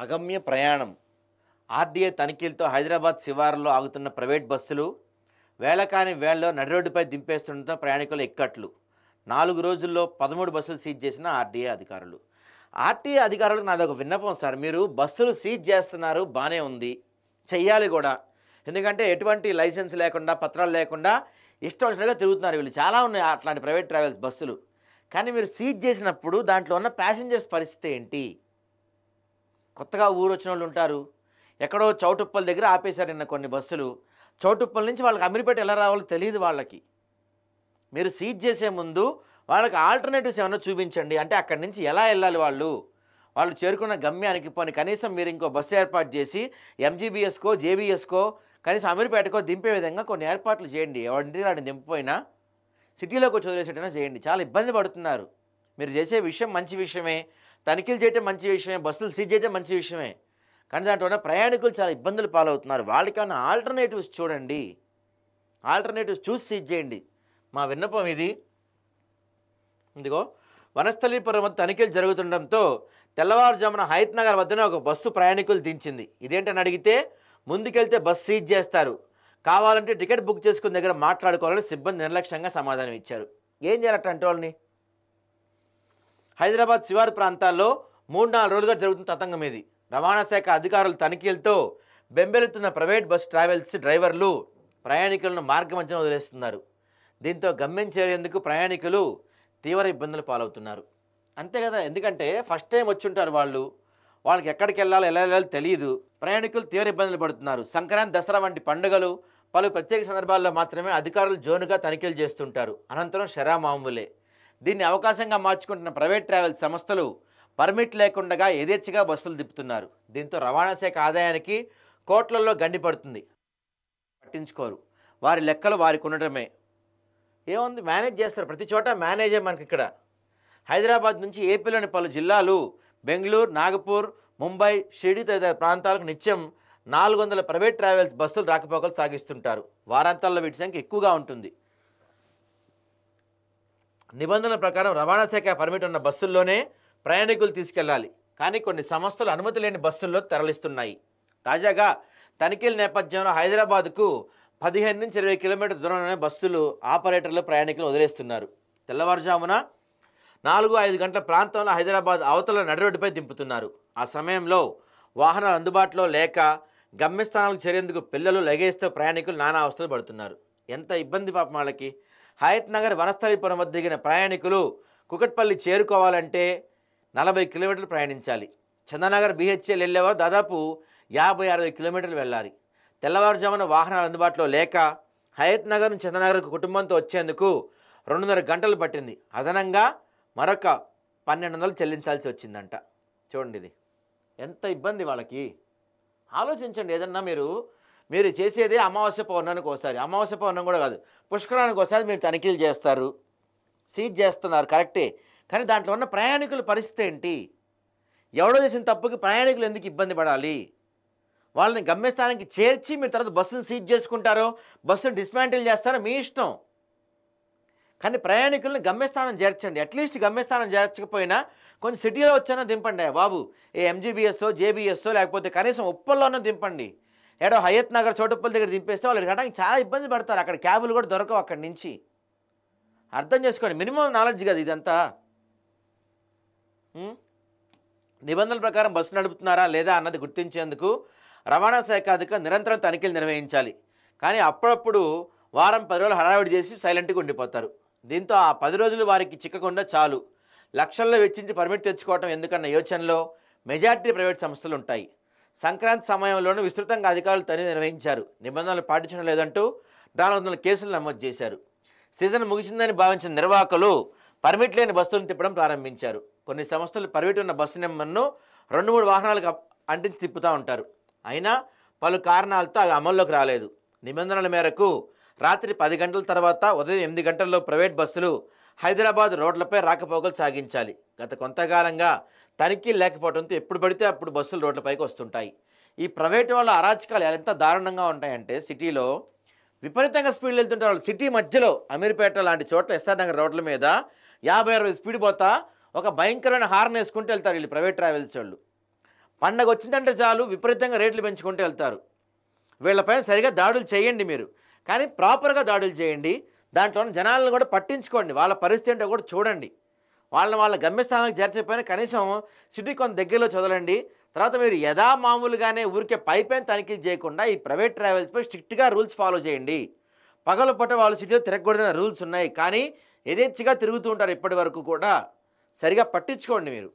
అగమ్య ప్రయాణం ఆర్డీఏ తనిఖీలతో హైదరాబాద్ శివారులో ఆగుతున్న ప్రైవేట్ బస్సులు వేళకాని వేళలో నడిరోడ్డుపై దింపేస్తుండటంతో ప్రయాణికుల ఇక్కట్లు 4 రోజుల్లో 13 బస్సులు సీజ్ చేసిన ఆర్డీఏ అధికారులు. ఆర్టీఏ అధికారులకు నాదొక విన్నపం సార్, మీరు బస్సులు సీజ్ చేస్తున్నారు బాగానే ఉంది, చెయ్యాలి కూడా. ఎందుకంటే ఎటువంటి లైసెన్స్ లేకుండా పత్రాలు లేకుండా ఇష్టం వచ్చినట్టుగా తిరుగుతున్నారు వీళ్ళు. చాలా ఉన్నాయి అట్లాంటి ప్రైవేట్ ట్రావెల్స్ బస్సులు. కానీ మీరు సీజ్ చేసినప్పుడు దాంట్లో ఉన్న ప్యాసింజర్స్ పరిస్థితి ఏంటి? కొత్తగా ఊరు వచ్చిన వాళ్ళు ఉంటారు, ఎక్కడో చౌటుప్పల్ దగ్గర ఆపేశారు నిన్న కొన్ని బస్సులు. చౌటుప్పల్ నుంచి వాళ్ళకి అమీర్పేట ఎలా రావాలో తెలియదు వాళ్ళకి. మీరు సీజ్ చేసే ముందు వాళ్ళకి ఆల్టర్నేటివ్స్ ఏమన్నా చూపించండి. అంటే అక్కడి నుంచి ఎలా వెళ్ళాలి వాళ్ళు చేరుకున్న గమ్యానికి పోని కనీసం మీరు ఇంకో బస్సు ఏర్పాటు చేసి ఎంజీబీఎస్కో జేబీఎస్కో కనీసం అమీర్పేటకో దింపే విధంగా కొన్ని ఏర్పాట్లు చేయండి. ఎవరింటి వాడిని దింపిపోయినా సిటీలోకి వచ్చి వదిలేసేటైనా చేయండి. చాలా ఇబ్బంది పడుతున్నారు. మీరు చేసే విషయం మంచి విషయమే, తనిఖీలు చేయటం మంచి విషయమే, బస్సులు సీజ్ చేయటం మంచి విషయమే. కానీ దాంట్లో ఉన్న ప్రయాణికులు చాలా ఇబ్బందులు పాలవుతున్నారు. వాళ్ళకన్నా ఆల్టర్నేటివ్స్ చూడండి, ఆల్టర్నేటివ్స్ చూసి సీజ్ చేయండి. మా విన్నపం ఇది. ఇదిగో వనస్థలీపురం వద్ద తనిఖీలు జరుగుతుండటంతో తెల్లవారుజామున హయత్ నగర్ వద్దనే ఒక బస్సు ప్రయాణికులు దించింది. ఇదేంటని అడిగితే ముందుకెళ్తే బస్సు సీజ్ చేస్తారు, కావాలంటే టికెట్ బుక్ చేసుకున్న దగ్గర మాట్లాడుకోవాలని సిబ్బంది నిర్లక్ష్యంగా సమాధానం ఇచ్చారు. ఏం చేయాలంటే వాళ్ళని హైదరాబాద్ శివారు ప్రాంతాల్లో 3-4 రోజులుగా జరుగుతున్న తతంగం ఇది. రవాణా శాఖ అధికారుల తనిఖీలతో బెంబెలుతున్న ప్రైవేట్ బస్ ట్రావెల్స్ డ్రైవర్లు ప్రయాణికులను మార్గమధ్యన వదిలేస్తున్నారు. దీంతో గమ్యం చేరేందుకు ప్రయాణికులు తీవ్ర ఇబ్బందులు పాలవుతున్నారు. అంతే కదా, ఎందుకంటే ఫస్ట్ టైం వచ్చి ఉంటారు వాళ్ళకి ఎక్కడికి వెళ్ళాలో ఎలా వెళ్ళాలో తెలియదు. ప్రయాణికులు తీవ్ర ఇబ్బందులు పడుతున్నారు. సంక్రాంతి, దసరా వంటి పండుగలు, పలు ప్రత్యేక సందర్భాల్లో మాత్రమే అధికారులు జోనుగా తనిఖీలు చేస్తుంటారు. అనంతరం షరా మామూలే. దీన్ని అవకాశంగా మార్చుకుంటున్న ప్రైవేట్ ట్రావెల్ సంస్థలు పర్మిట్ లేకుండా యథేచ్ఛగా బస్సులు తిప్పుతున్నారు. దీంతో రవాణా శాఖ ఆదాయానికి కోట్లలో గండి పడుతుంది. పట్టించుకోరు, వారి లెక్కలు వారికి ఉండటమే. ఏముంది, మేనేజ్ చేస్తారు. ప్రతి చోట మేనేజే మనకి. ఇక్కడ హైదరాబాద్ నుంచి ఏపీలోని పలు జిల్లాలు, బెంగళూరు, నాగపూర్, ముంబై, షిరిడి తదితర ప్రాంతాలకు నిత్యం 400 ప్రైవేట్ ట్రావెల్స్ బస్సులు రాకపోకలు సాగిస్తుంటారు. వారాంతాల్లో వీటి సంఖ్య ఎక్కువగా ఉంటుంది. నిబంధనల ప్రకారం రవాణా శాఖ పర్మిట్ ఉన్న బస్సుల్లోనే ప్రయాణికులు తీసుకెళ్లాలి. కానీ కొన్ని సంస్థలు అనుమతి లేని బస్సుల్లో తరలిస్తున్నాయి. తాజాగా తనిఖీల నేపథ్యంలో హైదరాబాద్కు 15 నుంచి 20 కిలోమీటర్ల దూరంలోనే బస్సులు ఆపరేటర్లు ప్రయాణికులు వదిలేస్తున్నారు. తెల్లవారుజామున 4-5 గంటల ప్రాంతంలో హైదరాబాద్ అవతల నడిరోడ్డుపై దింపుతున్నారు. ఆ సమయంలో వాహనాలు అందుబాటులో లేక గమ్యస్థానాలకు చేరేందుకు పిల్లలు లగేజ్తో ప్రయాణికులు నానా అవస్థలు పడుతున్నారు. ఎంత ఇబ్బంది పాపం వాళ్ళకి. హయత్ నగర్ వనస్థలీపురం వద్ద దిగిన ప్రయాణికులు కుకట్పల్లి చేరుకోవాలంటే 40 కిలోమీటర్లు ప్రయాణించాలి. చందానగర్ బీహెచ్ఎల్ వెళ్ళేవారు దాదాపు 50-60 కిలోమీటర్లు వెళ్ళాలి. తెల్లవారుజామున వాహనాలు అందుబాటులో లేక హయత్ నగర్ నుంచి చందానగర్కు కుటుంబంతో వచ్చేందుకు 2.5 గంటలు పట్టింది. అదనంగా మరొక 1200 చెల్లించాల్సి వచ్చిందంట. చూడండి, ఇది ఎంత ఇబ్బంది వాళ్ళకి. ఆలోచించండి. ఏదన్నా మీరు చేసేదే అమావాస్య పౌర్ణానికి ఒకసారి, అమావాస్య పౌర్ణం కూడా కాదు, పుష్కరానికి ఒకసారి మీరు తనిఖీలు చేస్తారు, సీజ్ చేస్తున్నారు, కరెక్టే. కానీ దాంట్లో ఉన్న ప్రయాణికుల పరిస్థితి ఏంటి? ఎవడో చేసిన తప్పుకి ప్రయాణికులు ఎందుకు ఇబ్బంది పడాలి? వాళ్ళని గమ్యస్థానానికి చేర్చి మీరు తర్వాత బస్సును సీజ్ చేసుకుంటారో, బస్సును డిస్మాంటిల్ చేస్తారో మీ ఇష్టం. కానీ ప్రయాణికులను గమ్యస్థానం చేర్చండి. అట్లీస్ట్ గమ్యస్థానం చేర్చకపోయినా కొంచెం సిటీలో వచ్చానో దింపండి బాబు. ఎంజీబీఎస్ఓ జేబీఎస్ఓ లేకపోతే కనీసం ఉప్పల్లోనో దింపండి. ఏడో హయత్ నగర్ చౌటుప్పల్ దగ్గర దింపేస్తే వాళ్ళు గడడానికి చాలా ఇబ్బంది పడతారు. అక్కడ క్యాబులు కూడా దొరకవు అక్కడి నుంచి. అర్థం చేసుకోండి, మినిమం నాలెడ్జ్ కదా ఇదంతా. నిబంధనల ప్రకారం బస్సు నడుపుతున్నారా లేదా అన్నది గుర్తించేందుకు రవాణా శాఖ అధికారులు నిరంతరం తనిఖీలు నిర్వహించాలి. కానీ అప్పుడప్పుడు వారం 10 రోజులు హడావిడి చేసి సైలెంట్గా ఉండిపోతారు. దీంతో ఆ 10 రోజులు వారికి చిక్కకుండా చాలు, లక్షల్లో వెచ్చించి పర్మిట్ తెచ్చుకోవటం ఎందుకన్న యోచనలో మెజార్టీ ప్రైవేట్ సంస్థలు ఉంటాయి. సంక్రాంతి సమయంలోనూ విస్తృతంగా అధికారులు తనిఖీ నిర్వహించారు. నిబంధనలు పాటించడం లేదంటూ 400 కేసులు నమోదు చేశారు. సీజన్ ముగిసిందని భావించిన నిర్వాహకులు పర్మిట్ లేని బస్సులను తిప్పడం ప్రారంభించారు. కొన్ని సంస్థలు పర్మిట్ ఉన్న బస్సు నెంబర్ను 2-3 వాహనాలకు అంటించి తిప్పుతూ ఉంటారు. అయినా పలు కారణాలతో అవి అమల్లోకి రాలేదు. నిబంధనల మేరకు రాత్రి 10 గంటల తర్వాత ఉదయం 8 గంటల్లో ప్రైవేట్ బస్సులు హైదరాబాద్ రోడ్లపై రాకపోకలు సాగించాలి. గత కొంతకాలంగా తనిఖీలు లేకపోవడంతో ఎప్పుడు పడితే అప్పుడు బస్సులు రోడ్లపైకి వస్తుంటాయి. ఈ ప్రైవేట్ వాళ్ళ అరాచకాలు ఎంత దారుణంగా ఉంటాయంటే, సిటీలో విపరీతంగా స్పీడ్లు వెళ్తుంటారు. వాళ్ళు సిటీ మధ్యలో అమీర్పేట లాంటి చోట్ల ఎస్ఆర్ నగర్ రోడ్ల మీద 50-60 స్పీడ్ పోతా ఒక భయంకరమైన హార్న్ వేసుకుంటూ వెళ్తారు వీళ్ళు ప్రైవేట్ ట్రావెల్స్ వాళ్ళు. పండగ వచ్చిందంటే చాలు విపరీతంగా రేట్లు పెంచుకుంటూ వెళ్తారు. వీళ్ళపైన సరిగా దాడులు చేయండి మీరు. కానీ ప్రాపర్‌గా దాడులు చేయండి. దాంట్లో ఉన్న జనాలను కూడా పట్టించుకోండి. వాళ్ళ పరిస్థితి ఏంటో కూడా చూడండి. వాళ్ళని వాళ్ళ గమ్యస్థానానికి చేర్చకపోయినా కనీసం సిటీ కొంత దగ్గరలో చదలండి. తర్వాత మీరు మామూలుగానే ఊరికే పైపైన తనిఖీలు చేయకుండా ఈ ప్రైవేట్ ట్రావెల్స్‌పై స్ట్రిక్ట్‌గా రూల్స్ ఫాలో చేయండి. పగలుపూట వాళ్ళు సిటీలో తిరగకూడదనే రూల్స్ ఉన్నాయి. కానీ యథేచ్ఛగా తిరుగుతూ ఉంటారు ఇప్పటి వరకు కూడా. సరిగా పట్టించుకోండి మీరు.